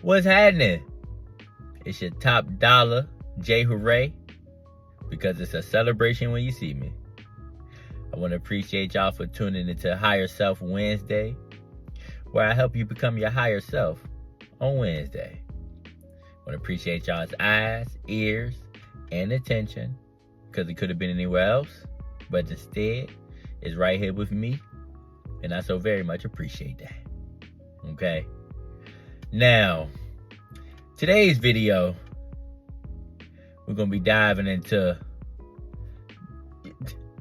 What's happening? It's your top dollar, JayHooray, because it's a celebration when you see me. I want to appreciate y'all for tuning into Higher Self Wednesday, where I help you become your higher self on Wednesday. I want to appreciate y'all's eyes, ears, and attention, because it could have been anywhere else, but instead, it's right here with me, and I so very much appreciate that. Okay? Now, today's video, we're going to be diving into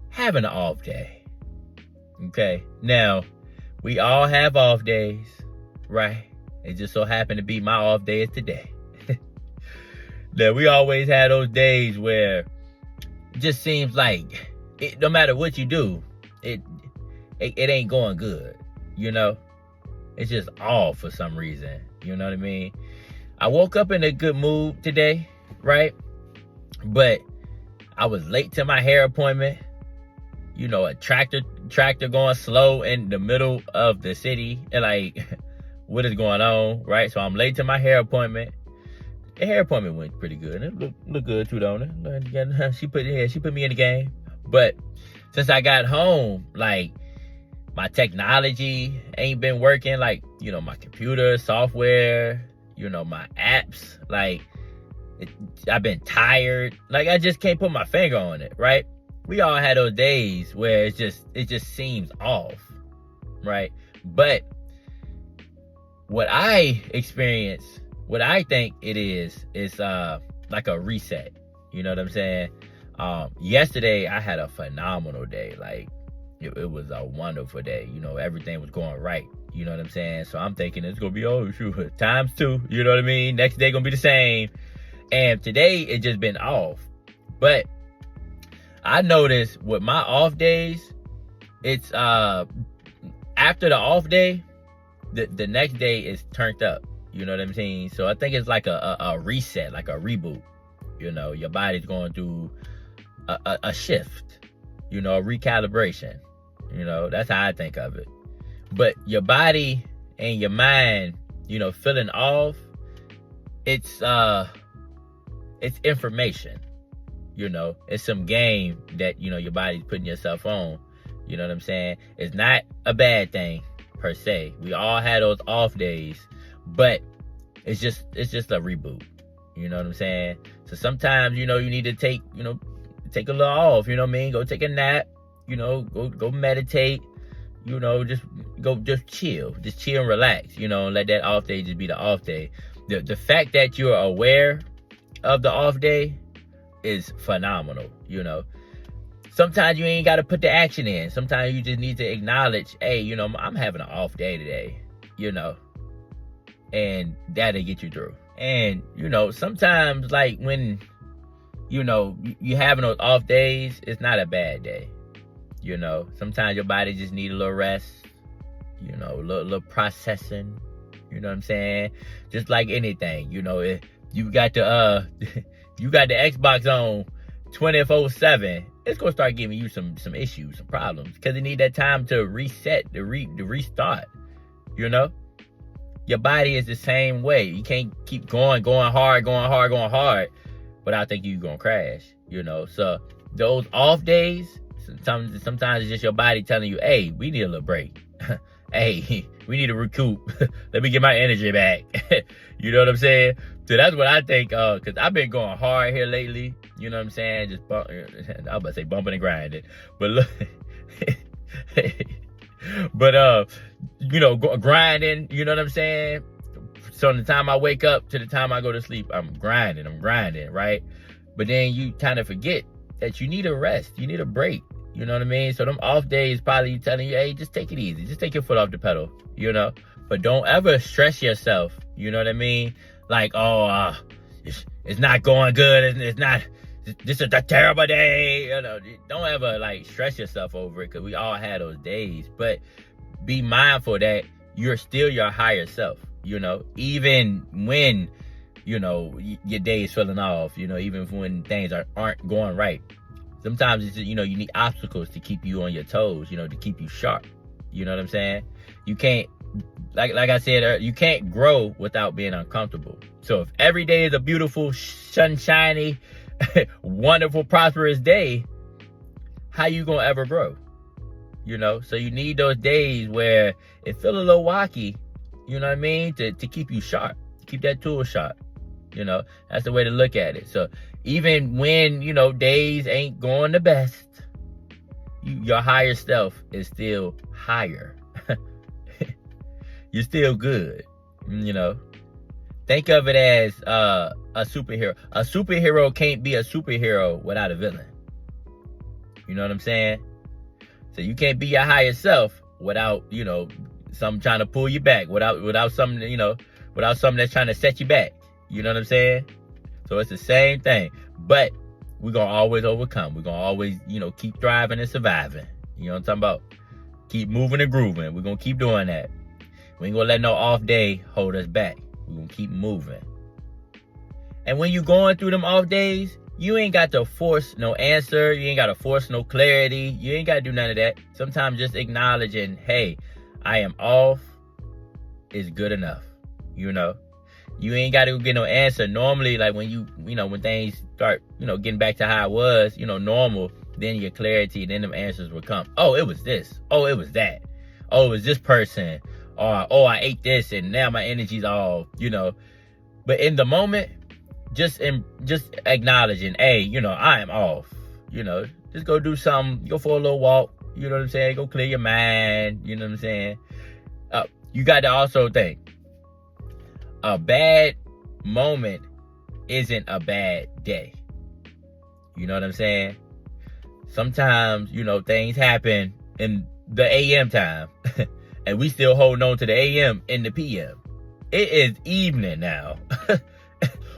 having an off day. Okay? Now, we all have off days, right? It just so happened to be my off day is today. Now, we always have those days where it just seems like no matter what you do, it ain't going good, you know? It's just off for some reason, you know what I mean? I woke up in a good mood today, right? But I was late to my hair appointment. You know, a tractor going slow in the middle of the city. And like, what is going on, right? So I'm late to my hair appointment. The hair appointment went pretty good. It looked good too, don't it? She put me in the game. But since I got home, like, my technology ain't been working, like, you know, my computer, software, you know, my apps, like, I've been tired. Like, I just can't put my finger on it, right? We all had those days where it just seems off, right? But what I experience, what I think it is like a reset. You know what I'm saying? Yesterday, I had a phenomenal day. Like, it was a wonderful day. You know, everything was going right. You know what I'm saying? So I'm thinking it's going to be, oh, shoot, times two. You know what I mean? Next day going to be the same. And today, it just been off. But I noticed with my off days, it's after the off day, the next day is turned up. You know what I'm saying? So I think it's like a reset, like a reboot. You know, your body's going through a shift, you know, a recalibration. You know, that's how I think of it. But your body and your mind, you know, feeling off, it's information. You know, it's some game that, you know, your body's putting yourself on. You know what I'm saying? It's not a bad thing per se. We all had those off days, but it's just a reboot. You know what I'm saying? So sometimes, you know, you need to take a little off, you know what I mean? Go take a nap, you know, go meditate, you know, just chill and relax, you know, and let that off day just be the off day. The fact that you're aware of the off day is phenomenal, you know. Sometimes you ain't got to put the action in. Sometimes you just need to acknowledge, hey, you know, I'm having an off day today, you know, and that'll get you through. And, you know, sometimes, like, when, you know, you having those off days, it's not a bad day. You know, sometimes your body just need a little rest, you know, a little processing, you know what I'm saying? Just like anything, you know, if you got the Xbox on 24/7, it's gonna start giving you some issues, some problems, because it need that time to reset, to restart. You know, your body is the same way. You can't keep going hard, but I think you're gonna crash. You know, so those off days, sometimes it's just your body telling you, hey, we need a little break. Hey, we need to recoup. Let me get my energy back. You know what I'm saying? So that's what I think, because I've been going hard here lately. You know what I'm saying? Just I was about to say bumping and grinding. But look, but, you know, grinding, you know what I'm saying? So from the time I wake up to the time I go to sleep, I'm grinding, right? But then you kind of forget that you need a rest. You need a break. You know what I mean? So them off days probably telling you, hey, just take it easy. Just take your foot off the pedal, you know? But don't ever stress yourself. You know what I mean? Like, oh, it's not going good. This is a terrible day. You know, don't ever, like, stress yourself over it, because we all had those days. But be mindful that you're still your higher self, you know? Even when, you know, your day is feeling off, you know, even when things aren't going right. Sometimes it's, you know, you need obstacles to keep you on your toes, you know, to keep you sharp. You know what I'm saying? You can't like I said, you can't grow without being uncomfortable. So if every day is a beautiful, sunshiny, wonderful, prosperous day, how you gonna ever grow? So you need those days where it feel a little wacky, you know what I mean, to keep you sharp, keep that tool sharp. That's the way to look at it. So even when days ain't going the best, your higher self is still higher. You're still good. Think of it as a superhero. A superhero can't be a superhero without a villain. You know what I'm saying? So you can't be your higher self without, something trying to pull you back, without something, without something that's trying to set you back. You know what I'm saying? So it's the same thing. But we're going to always overcome. We're going to always, keep thriving and surviving. You know what I'm talking about? Keep moving and grooving. We're going to keep doing that. We ain't going to let no off day hold us back. We're going to keep moving. And when you're going through them off days, you ain't got to force no answer. You ain't got to force no clarity. You ain't got to do none of that. Sometimes just acknowledging, hey, I am off is good enough. You ain't got to get no answer. Normally, like when when things start, getting back to how it was, normal, then your clarity, then them answers will come. Oh, it was this. Oh, it was that. Oh, it was this person. Or, oh, I ate this and now my energy's all, But in the moment, just acknowledging, hey, I am off. Just go do something. Go for a little walk. You know what I'm saying? Go clear your mind. You know what I'm saying? You got to also think, a bad moment isn't a bad day. You know what I'm saying? Sometimes, things happen in the AM time and we still holding on to the AM in the PM. It is evening now.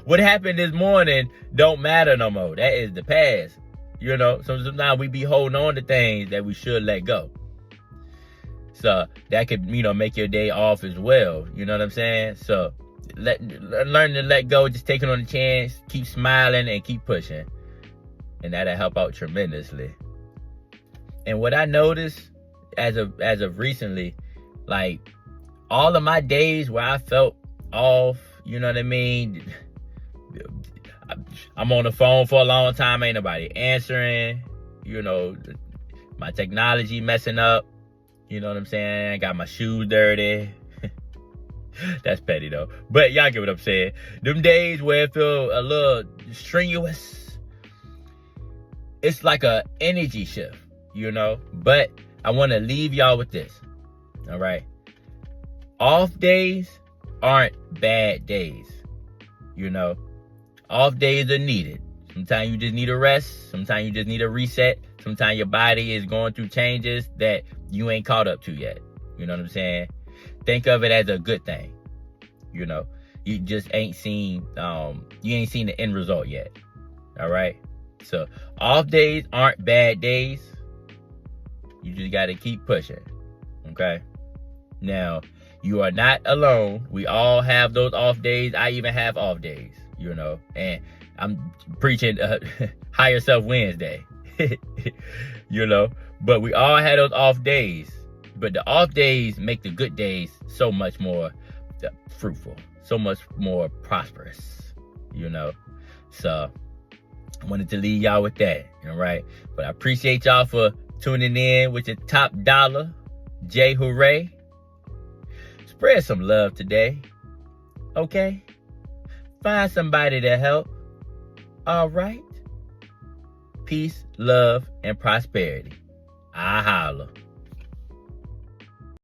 What happened this morning don't matter no more. That is the past. So sometimes we be holding on to things that we should let go. So that could, make your day off as well. You know what I'm saying? So learn to let go, just take it on the chance, keep smiling and keep pushing. And that'll help out tremendously. And what I noticed as of recently, like all of my days where I felt off, you know what I mean? I'm on the phone for a long time, ain't nobody answering, my technology messing up, you know what I'm saying? I got my shoes dirty. That's petty though. But y'all get what I'm saying. Them days where it feel a little strenuous, it's like a energy shift, But I want to leave y'all with this. All right. Off days aren't bad days. Off days are needed. Sometimes you just need a rest. Sometimes you just need a reset. Sometimes your body is going through changes that you ain't caught up to yet. You know what I'm saying? Think of it as a good thing. You just ain't seen the end result yet. All right. So off days aren't bad days. You just got to keep pushing. Okay. Now, you are not alone. We all have those off days. I even have off days, and I'm preaching higher self Wednesday, but we all had those off days. But the off days make the good days so much more fruitful, so much more prosperous, So I wanted to leave y'all with that, all right? But I appreciate y'all for tuning in with your top dollar, JayHooray. Spread some love today, okay? Find somebody to help, all right? Peace, love, and prosperity. I holla.